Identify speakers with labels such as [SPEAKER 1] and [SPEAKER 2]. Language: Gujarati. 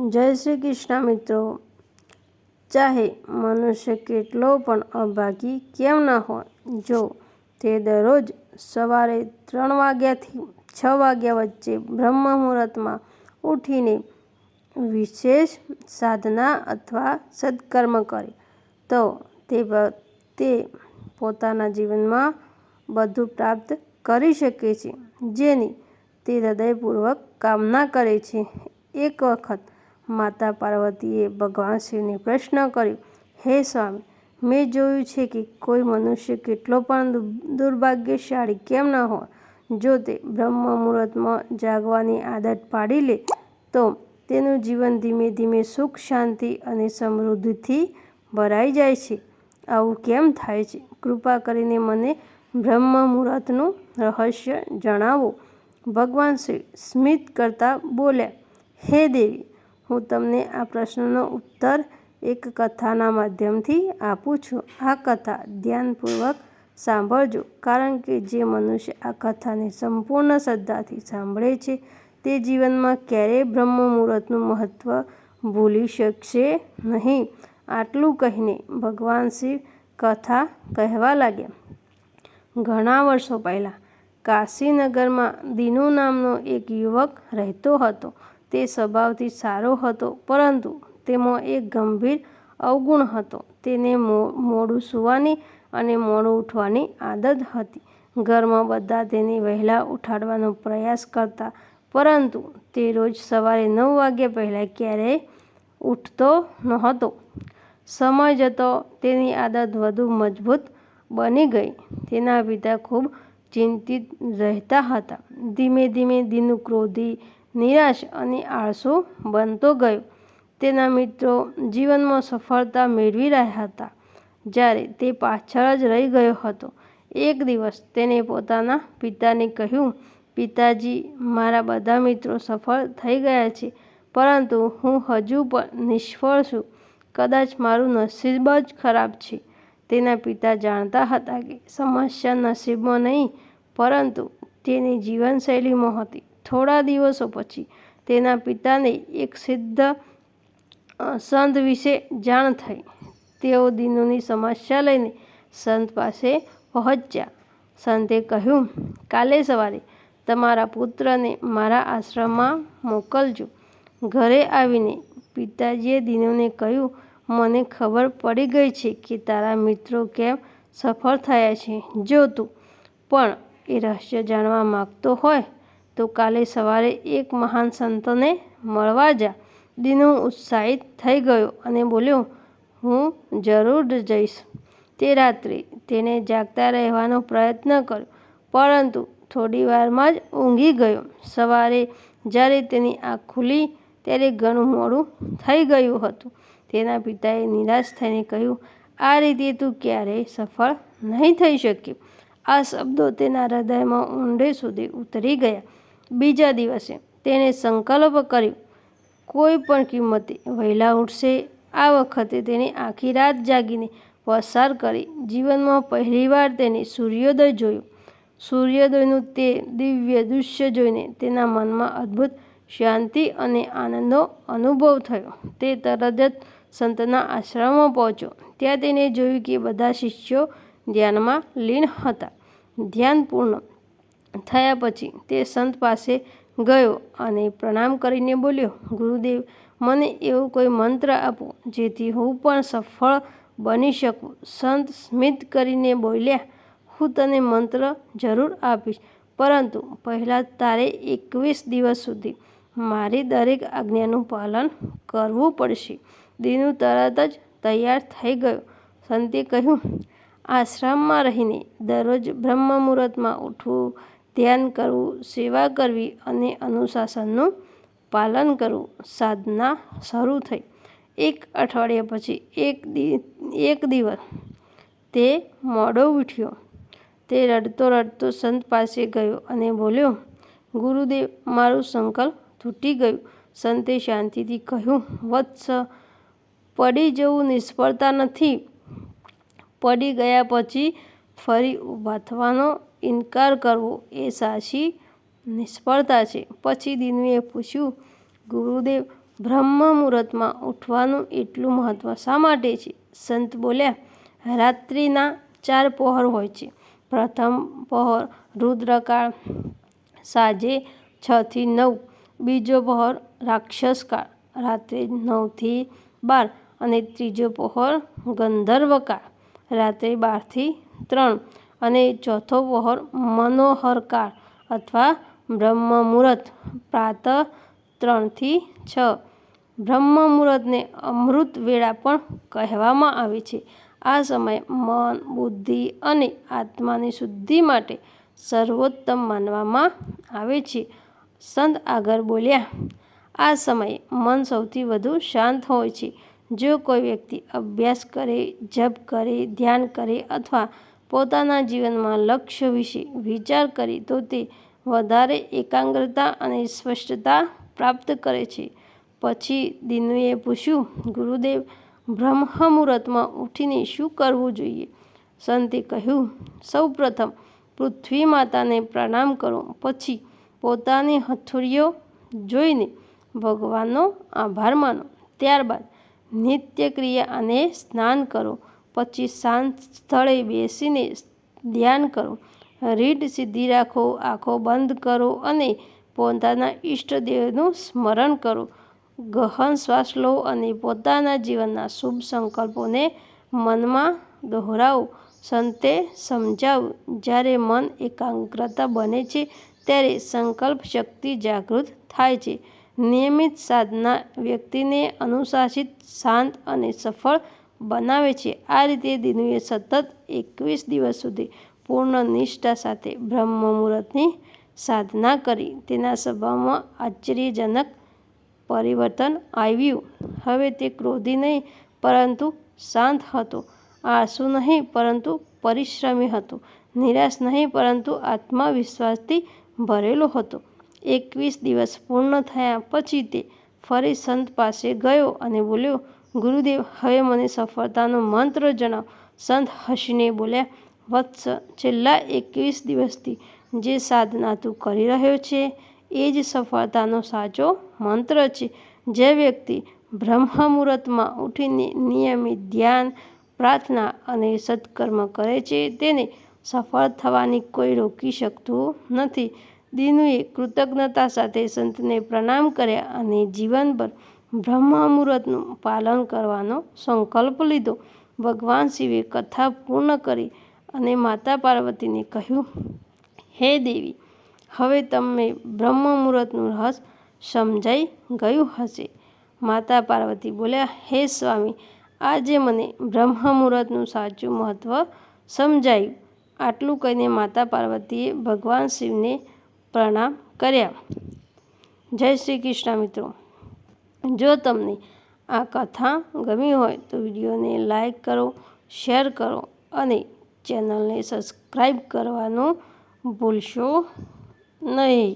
[SPEAKER 1] જય શ્રી કૃષ્ણ મિત્રો। ચાહે મનુષ્ય કેટલો પણ અભાગી કેમ ન હોય, જો તે દરરોજ સવારે 3 વાગ્યાથી 6 વાગ્યા વચ્ચે બ્રહ્મ મુહૂર્તમાં ઉઠીને વિશેષ સાધના અથવા સત્કર્મ કરે તો તે પોતાના જીવનમાં બધું પ્રાપ્ત કરી શકે છે, જેની તે હૃદયપૂર્વક કામના કરે છે। એક વખત માતા પાર્વતીએ ભગવાન શિવને પ્રશ્ન કર્યો, હે સ્વામી, મેં જોયું છે કે કોઈ મનુષ્ય કેટલો પણ દુર્ભાગ્યશાળી કેમ ન હોય, જો તે બ્રહ્મ મુહૂર્તમાં જાગવાની આદત પાડી લે તો તેનું જીવન ધીમે ધીમે સુખ, શાંતિ અને સમૃદ્ધિથી ભરાઈ જાય છે। આવું કેમ થાય છે? કૃપા કરીને મને બ્રહ્મ મુહૂર્તનું રહસ્ય જણાવો। ભગવાન શિવ સ્મિત કરતા બોલ્યા, હે દેવી, હું તમને આ પ્રશ્નનો ઉત્તર એક કથાના માધ્યમથી આપું છું। આ કથા ધ્યાનપૂર્વક સાંભળજો, કારણ કે જે મનુષ્ય આ કથાને સંપૂર્ણ શ્રદ્ધાથી સાંભળે છે તે જીવનમાં ક્યારેય બ્રહ્મ મુહૂર્તનું મહત્ત્વ ભૂલી શકશે નહીં। આટલું કહીને ભગવાન શિવ કથા કહેવા લાગ્યા। ઘણા વર્ષો પહેલાં કાશીનગરમાં દીનુ નામનો એક યુવક રહેતો હતો। તે સ્વભાવથી સારો હતો, પરંતુ તેમાં એક ગંભીર અવગુણ હતો। તેને મોડું સૂવાની અને મોડું ઉઠવાની આદત હતી। ઘરમાં બધા તેને વહેલા ઉઠાડવાનો પ્રયાસ કરતા, પરંતુ તે રોજ સવારે 9 વાગ્યા પહેલાં ક્યારેય ઉઠતો નહોતો। સમય જતો તેની આદત વધુ મજબૂત બની ગઈ। તેના પિતા ખૂબ ચિંતિત રહેતા હતા। ધીમે ધીમે દીનુ ક્રોધી, નિરાશ અને આળસુ બનતો ગયો। તેના મિત્રો જીવનમાં સફળતા મેળવી રહ્યા હતા, જ્યારે તે પાછળ જ રહી ગયો હતો। એક દિવસ તેણે પોતાના પિતાને કહ્યું, પિતાજી, મારા બધા મિત્રો સફળ થઈ ગયા છે, પરંતુ હું હજુ પણ નિષ્ફળ છું। કદાચ મારું નસીબ જ ખરાબ છે। તેના પિતા જાણતા હતા કે સમસ્યા નસીબમાં નહીં, પરંતુ તેની જીવનશૈલીમાં હતી। થોડા દિવસો પછી તેના પિતાને એક સિદ્ધ સંત વિશે જાણ થઈ। તેઓ દીનુની સમસ્યા લઈને સંત પાસે પહોંચ્યા। સંતે કહ્યું, કાલે સવારે તમારા પુત્રને મારા આશ્રમમાં મોકલજો। ઘરે આવીને પિતાજીએ દીનુને કહ્યું, મને ખબર પડી ગઈ છે કે તારા મિત્રો કેમ સફળ થયા છે। જો તું પણ એ રહસ્ય જાણવા માંગતો હોય તો કાલે સવારે એક મહાન સંતને મળવા જા। દીનુ ઉત્સાહિત થઈ ગયો અને બોલ્યો, હું જરૂર જઈશ। તે રાત્રે તેણે જાગતા રહેવાનો પ્રયત્ન કર્યો, પરંતુ થોડી વારમાં જ ઊંઘી ગયો। સવારે જ્યારે તેની આંખ ખુલી ત્યારે ઘણું મોડું થઈ ગયું હતું। તેના પિતાએ નિરાશ થઈને કહ્યું, આ રીતે તું ક્યારેય સફળ નહીં થઈ શકે। આ શબ્દો તેના હૃદયમાં ઊંડે સુધી ઉતરી ગયા। બીજા દિવસે તેણે સંકલ્પ કર્યો, કોઈ પણ કિંમતે વહેલા ઉઠશે। આ વખતે તેણે આખી રાત જાગીને પસાર કરી। જીવનમાં પહેલીવાર તેણે સૂર્યોદય જોયો। સૂર્યોદયનું તે દિવ્ય દૃશ્ય જોઈને તેના મનમાં અદ્ભુત શાંતિ અને આનંદનો અનુભવ થયો। તે તરત જ સંતના આશ્રમમાં પહોંચ્યો। ત્યાં તેણે જોયું કે બધા શિષ્યો ધ્યાનમાં લીન હતા। ધ્યાન પૂર્ણ થયા પછી તે સંત પાસે ગયો અને પ્રણામ કરીને બોલ્યો, ગુરુદેવ, મને એવો કોઈ મંત્ર આપો જેથી હું પણ સફળ બની શકું। સંત સ્મિત કરીને બોલ્યા, હું તને મંત્ર જરૂર આપીશ, પરંતુ પહેલાં તારે 21 દિવસ સુધી મારી દરેક આજ્ઞાનું પાલન કરવું પડશે। દીનુ તરત જ તૈયાર થઈ ગયો। સંતે કહ્યું, આશ્રમમાં રહીને દરરોજ બ્રહ્મ મુહૂર્તમાં ઉઠવું, ધ્યાન કરવું, સેવા કરવી અને અનુશાસનનું પાલન કરવું। સાધના શરૂ થઈ। એક અઠવાડિયા પછી એક દિવસ તે મોડો ઉઠ્યો। તે રડતો રડતો સંત પાસે ગયો અને બોલ્યો, ગુરુદેવ, મારું સંકલ્પ તૂટી ગયું। સંતે શાંતિથી કહ્યું, વત્સ, પડી જવું નિષ્ફળતા નથી। પડી ગયા પછી ફરી ઊભા થવાનો ઇનકાર કરવો એ સાચી નિષ્ફળતા છે। પછી દીનુએ પૂછ્યું, ગુરુદેવ, બ્રહ્મ મુહૂર્તમાં ઉઠવાનું એટલું મહત્ત્વ શા માટે છે? સંત બોલ્યા, રાત્રિના 4 પહોર હોય છે. પ્રથમ પહોર રુદ્રકાળ, સાંજે 6 થી 9. બીજો પહોર રાક્ષસકાળ, રાત્રે 9 થી 12. અને ત્રીજો પહોર ગંધર્વકાળ, રાત્રે 12 થી 3. અને ચોથો પહોર મનોહરકાળ અથવા બ્રહ્મ મુહૂર્ત, પ્રાતઃ 3 થી 6. બ્રહ્મ મુહૂર્તને અમૃત વેળા પણ કહેવામાં આવે છે. આ સમય મન, બુદ્ધિ અને આત્માની શુદ્ધિ માટે સર્વોત્તમ માનવામાં આવે છે. સંત આગળ બોલ્યા, આ સમયે મન સૌથી વધુ શાંત હોય છે. જો કોઈ વ્યક્તિ અભ્યાસ કરે, જપ કરે, ધ્યાન કરે અથવા પોતાના જીવનમાં લક્ષ્ય વિશે વિચાર કરે તો તે વધારે એકાગ્રતા અને સ્પષ્ટતા પ્રાપ્ત કરે છે. પછી દિનુએ પૂછ્યું, ગુરુદેવ, બ્રહ્મ મુહૂર્તમાં ઉઠીને શું કરવું જોઈએ? સંતે કહ્યું, સૌપ્રથમ પૃથ્વી માતાને પ્રણામ કરો. પછી પોતાની હથોડીઓ જોઈને ભગવાનનો આભાર માનો. ત્યારબાદ નિત્ય ક્રિયા અને સ્નાન કરો. પછી શાંત સ્થળે બેસીને ધ્યાન કરો. રીઢ સીધી રાખો, આંખો બંધ કરો અને પોતાના ઈષ્ટદેવનું સ્મરણ કરો. ગહન શ્વાસ લો અને પોતાના જીવનના શુભ સંકલ્પોને મનમાં દોહરાવો. સંતે સમજાવ્યું, જ્યારે મન એકાગ્રતા બને છે ત્યારે સંકલ્પ શક્તિ જાગૃત થાય છે. નિયમિત સાધના વ્યક્તિને અનુશાસિત, શાંત અને સફળ બનાવે છે. આ રીતે દિનુએ સતત 21 દિવસ સુધી પૂર્ણ નિષ્ઠા સાથે બ્રહ્મ મુહૂર્તની સાધના કરી. તેના સ્વભાવમાં આશ્ચર્યજનક પરિવર્તન આવ્યું. હવે તે ક્રોધી નહીં પરંતુ શાંત હતો, આળસુ નહીં પરંતુ પરિશ્રમી હતો, નિરાશ નહીં પરંતુ આત્મવિશ્વાસથી ભરેલો હતો. 21 દિવસ પૂર્ણ થયા પછી તે ફરી સંત પાસે ગયો અને બોલ્યો, ગુરુદેવ, હવે મને સફળતાનો મંત્ર જણાવો. સંત હસીને બોલ્યા, વત્સ, છેલ્લા 21 દિવસથી જે સાધના તું કરી રહ્યો છે એ જ સફળતાનો સાચો મંત્ર છે. જે વ્યક્તિ બ્રહ્મ મુહૂર્તમાં ઉઠીને નિયમિત ધ્યાન, પ્રાર્થના અને સત્કર્મ કરે છે તેને સફળ થવાની કોઈ રોકી શકતું નથી. દિનુએ કૃતજ્ઞતા સાથે સંતને પ્રણામ કર્યા અને જીવનભર બ્રહ્મ મુહૂર્તનું પાલન કરવાનો સંકલ્પ લીધો. ભગવાન શિવે કથા પૂર્ણ કરી અને માતા પાર્વતીને કહ્યું, હે દેવી, હવે તમને બ્રહ્મ મુહૂર્તનું રહસ્ય સમજાઈ ગયું હશે. માતા પાર્વતી બોલ્યા, હે સ્વામી, આજે મને બ્રહ્મ મુહૂર્તનું સાચું મહત્ત્વ સમજાયું. આટલું કહીને માતા પાર્વતીએ ભગવાન શિવને પ્રણામ કર્યા. જય શ્રી કૃષ્ણ. મિત્રો, જો તમને આ કથા ગમી હોય તો વિડીયોને લાઈક કરો, શેર કરો અને ચેનલને સબસ્ક્રાઈબ કરવાનું ભૂલશો નહીં.